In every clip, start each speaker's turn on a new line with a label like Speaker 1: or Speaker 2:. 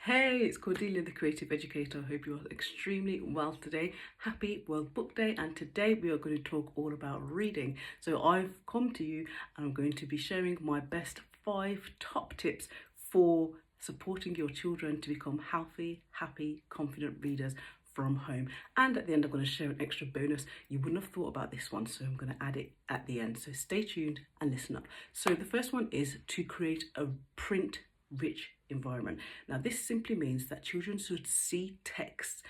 Speaker 1: Hey, it's Cordelia, the Creative Educator. I hope you are extremely well today. Happy World Book Day, and today we are going to talk all about reading. So I've come to you and I'm going to be sharing my best 5 top tips for supporting your children to become healthy, happy, confident readers from home. And at the end, I'm going to share an extra bonus. You wouldn't have thought about this one, so I'm going to add it at the end. So stay tuned and listen up. So the first one is to create a print rich environment. Now, this simply means that children should see text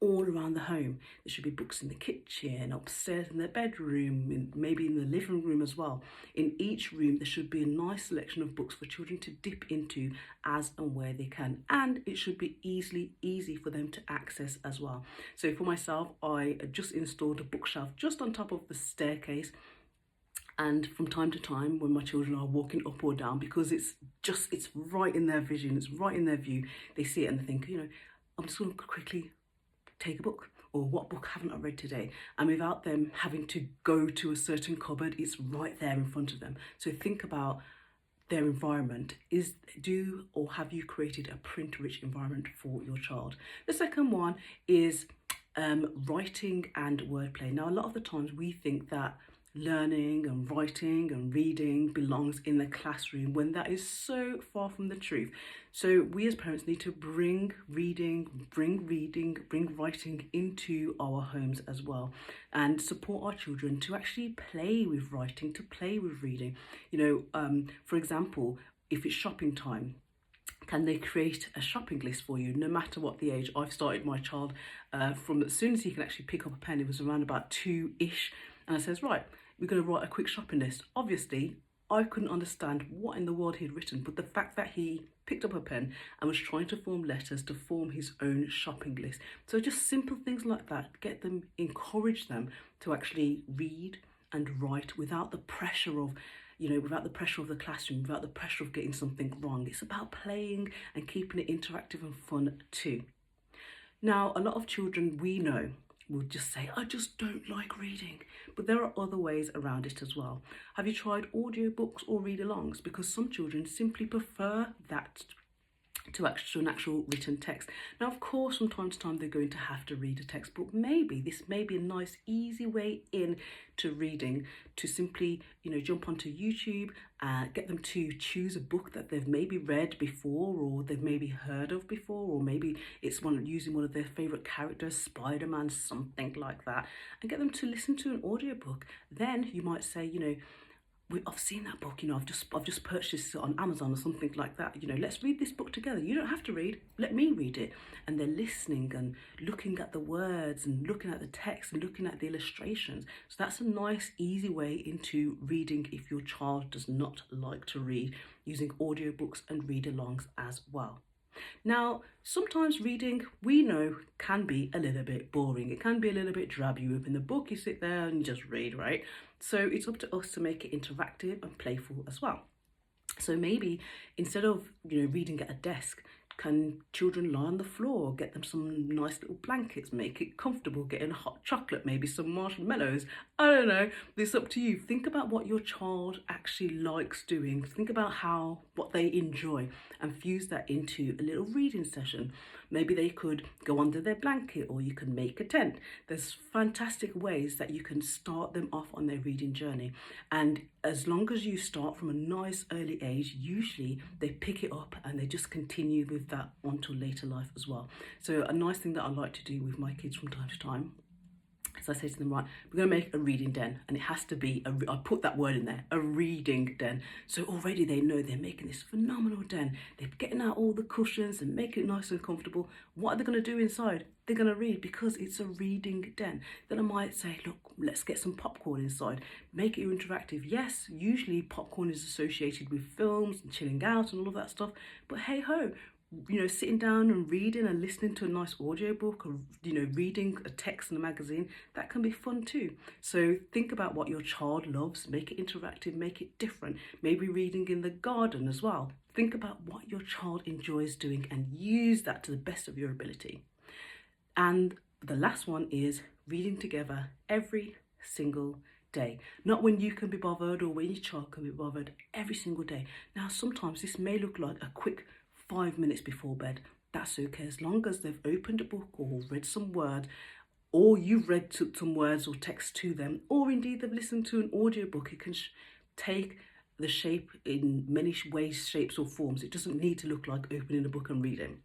Speaker 1: all around the home. There should be books in the kitchen, upstairs in their bedroom, maybe in the living room as well. In each room, there should be a nice selection of books for children to dip into as and where they can. And it should be easy for them to access as well. So for myself, I just installed a bookshelf just on top of the staircase. And from time to time, when my children are walking up or down, because it's right in their vision, it's right in their view, they see it and they think, I'm just going to quickly take a book, or what book haven't I read today? And without them having to go to a certain cupboard, it's right there in front of them. So think about their environment. Have you created a print-rich environment for your child? The second one is writing and wordplay. Now, a lot of the times we think that learning and writing and reading belongs in the classroom, when that is so far from the truth. So we as parents need to bring writing into our homes as well, and support our children to actually play with writing, to play with reading. For example, if it's shopping time, can they create a shopping list for you, no matter what the age? I've started my child from as soon as he can actually pick up a pen. It was around about 2-ish. And I says, right, we're going to write a quick shopping list. Obviously, I couldn't understand what in the world he'd written, but the fact that he picked up a pen and was trying to form letters to form his own shopping list. So just simple things like that, encourage them to actually read and write without the pressure of the classroom, without the pressure of getting something wrong. It's about playing and keeping it interactive and fun too. Now, a lot of children we know will just say, I just don't like reading. But there are other ways around it as well. Have you tried audiobooks or read-alongs? Because some children simply prefer that to an actual written text. Now, of course, from time to time, they're going to have to read a text, but maybe this may be a nice, easy way in to reading, to simply, jump onto YouTube and get them to choose a book that they've maybe read before, or they've maybe heard of before, or maybe it's using one of their favorite characters, Spider-Man, something like that, and get them to listen to an audiobook. Then you might say, I've seen that book, I've just purchased it on Amazon or something like that. Let's read this book together. You don't have to read, let me read it. And they're listening and looking at the words and looking at the text and looking at the illustrations. So that's a nice, easy way into reading if your child does not like to read, using audiobooks and read-alongs as well. Now, sometimes reading, we know, can be a little bit boring. It can be a little bit drab. You open the book, you sit there and you just read, right? So it's up to us to make it interactive and playful as well. So maybe instead of, reading at a desk, can children lie on the floor, get them some nice little blankets, make it comfortable, get in hot chocolate, maybe some marshmallows? I don't know, it's up to you. Think about what your child actually likes doing. Think about what they enjoy and fuse that into a little reading session. Maybe they could go under their blanket, or you can make a tent. There's fantastic ways that you can start them off on their reading journey. And as long as you start from a nice early age, usually they pick it up and they just continue with that until later life as well. So a nice thing that I like to do with my kids from time to time, as I say to them, right, we're going to make a reading den, and it has to be, I put that word in there, a reading den. So already they know they're making this phenomenal den. They're getting out all the cushions and making it nice and comfortable. What are they going to do inside? They're going to read, because it's a reading den. Then I might say, look, let's get some popcorn inside. Make it interactive. Yes, usually popcorn is associated with films and chilling out and all of that stuff. But hey ho, sitting down and reading and listening to a nice audiobook, or, reading a text in a magazine, that can be fun too. So think about what your child loves, make it interactive, make it different. Maybe reading in the garden as well. Think about what your child enjoys doing and use that to the best of your ability. And the last one is reading together every single day. Not when you can be bothered or when your child can be bothered, every single day. Now, sometimes this may look like a quick 5 minutes before bed. that's okay, as long as they've opened a book or read some word, or you've read some words or text to them, or indeed they've listened to an audiobook. It can take the shape in many ways, shapes or forms. It doesn't need to look like opening a book and reading.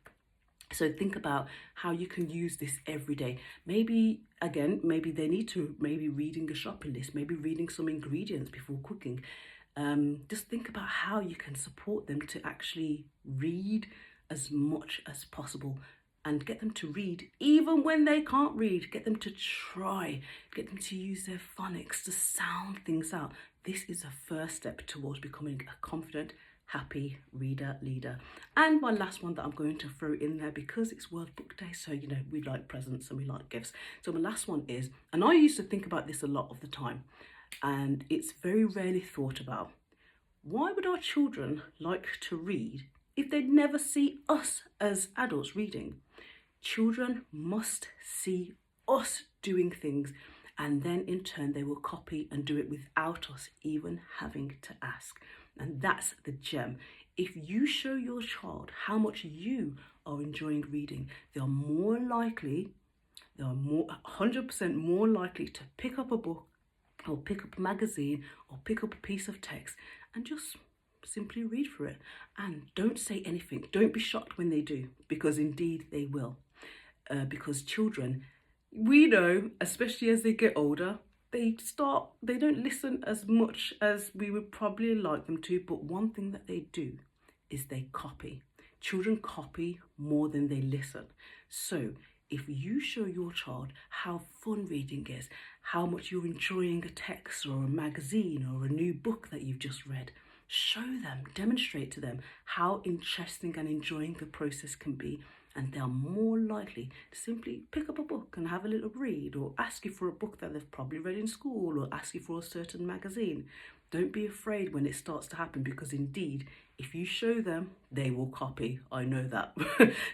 Speaker 1: So think about how you can use this every day. Maybe, again, maybe they need to, maybe reading a shopping list, maybe reading some ingredients before cooking. Just think about how you can support them to actually read as much as possible, and get them to read even when they can't read. Get them to try, get them to use their phonics to sound things out. This is a first step towards becoming a confident, happy reader leader. And my last one that I'm going to throw in there, because it's World Book Day, so you know we like presents and we like gifts. So my last one is, and I used to think about this a lot of the time, and it's very rarely thought about. Why would our children like to read if they'd never see us as adults reading? Children must see us doing things, and then in turn they will copy and do it without us even having to ask. And that's the gem. If you show your child how much you are enjoying reading, they are 100% more likely to pick up a book or pick up a magazine or pick up a piece of text and just simply read through it. And don't say anything. Don't be shocked when they do, because indeed they will. Because children, we know, especially as they get older, they don't listen as much as we would probably like them to, but one thing that they do is they copy. Children copy more than they listen. So if you show your child how fun reading is, how much you're enjoying a text or a magazine or a new book that you've just read, show them, demonstrate to them how interesting and enjoying the process can be, and they're more likely to simply pick up a book and have a little read, or ask you for a book that they've probably read in school, or ask you for a certain magazine. Don't be afraid when it starts to happen, because indeed, if you show them, they will copy. I know that.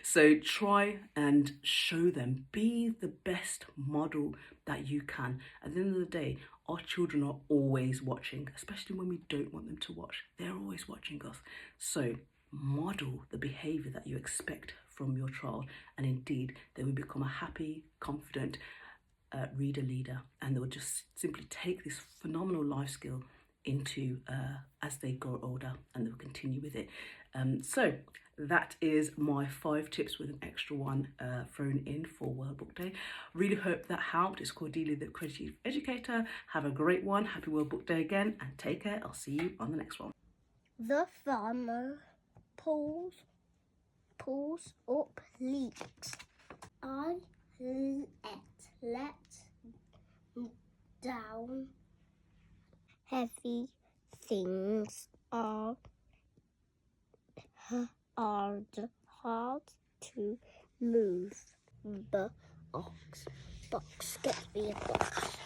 Speaker 1: So try and show them. Be the best model that you can. At the end of the day, our children are always watching, especially when we don't want them to watch. They're always watching us. So model the behaviour that you expect from your child, and indeed they will become a happy, confident reader leader, and they will just simply take this phenomenal life skill into as they grow older, and they'll continue with it. So that is my 5 tips with an extra one thrown in for World Book Day. Really hope that helped. It's Cordelia, the Creative Educator. Have a great one. Happy World Book Day again, and take care. I'll see you on the next one.
Speaker 2: The farmer pulls up leeks. I let down heavy things are hard to move. Box, get me a box.